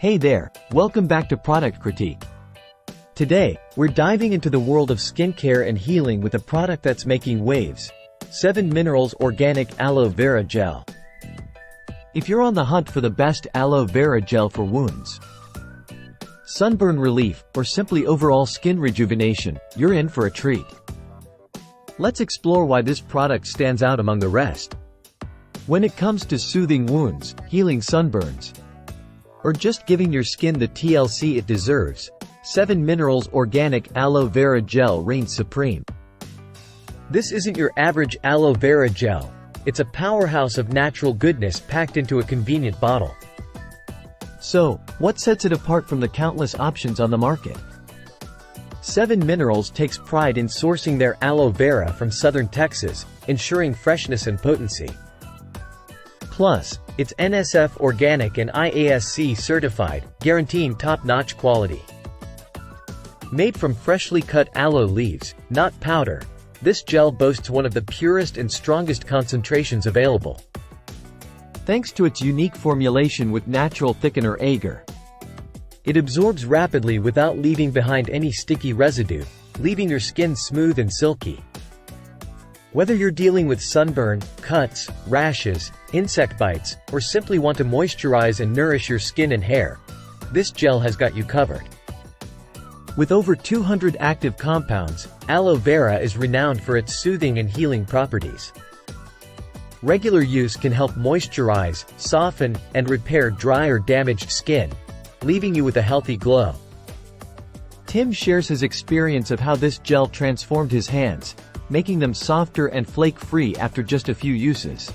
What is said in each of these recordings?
Hey there, welcome back to Product Critique. Today, we're diving into the world of skincare and healing with a product that's making waves. 7 Minerals Organic Aloe Vera Gel. If you're on the hunt for the best aloe vera gel for wounds, sunburn relief, or simply overall skin rejuvenation, you're in for a treat. Let's explore why this product stands out among the rest. When it comes to soothing wounds, healing sunburns, or just giving your skin the TLC it deserves, 7 Minerals Organic Aloe Vera Gel reigns supreme. This isn't your average aloe vera gel. It's a powerhouse of natural goodness packed into a convenient bottle. So, what sets it apart from the countless options on the market? 7 Minerals takes pride in sourcing their aloe vera from southern Texas, ensuring freshness and potency. Plus, it's NSF Organic and IASC certified, guaranteeing top-notch quality. Made from freshly cut aloe leaves, not powder, this gel boasts one of the purest and strongest concentrations available. Thanks to its unique formulation with natural thickener agar, it absorbs rapidly without leaving behind any sticky residue, leaving your skin smooth and silky. Whether you're dealing with sunburn, cuts, rashes, insect bites, or simply want to moisturize and nourish your skin and hair, this gel has got you covered. With over 200 active compounds, aloe vera is renowned for its soothing and healing properties. Regular use can help moisturize, soften, and repair dry or damaged skin, leaving you with a healthy glow. Tim shares his experience of how this gel transformed his hands, making them softer and flake-free after just a few uses.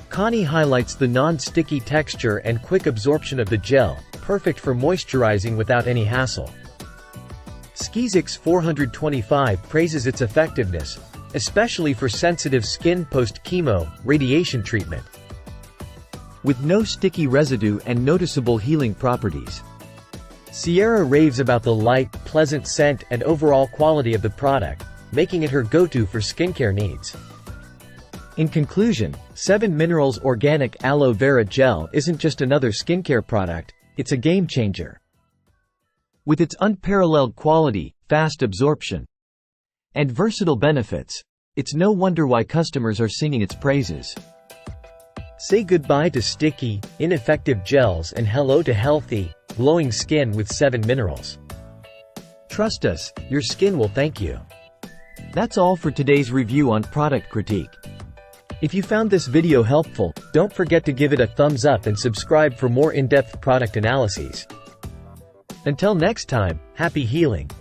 Connie highlights the non-sticky texture and quick absorption of the gel, perfect for moisturizing without any hassle. Skizix 425 praises its effectiveness, especially for sensitive skin post-chemo, radiation treatment. With no sticky residue and noticeable healing properties. Sierra raves about the light, pleasant scent and overall quality of the product, making it her go-to for skincare needs. In conclusion, 7 Minerals Organic Aloe Vera Gel isn't just another skincare product, it's a game-changer. With its unparalleled quality, fast absorption, and versatile benefits, it's no wonder why customers are singing its praises. Say goodbye to sticky, ineffective gels and hello to healthy, glowing skin with 7 Minerals. Trust us, your skin will thank you. That's all for today's review on Product Critique. If you found this video helpful, don't forget to give it a thumbs up and subscribe for more in-depth product analyses. Until next time, happy healing!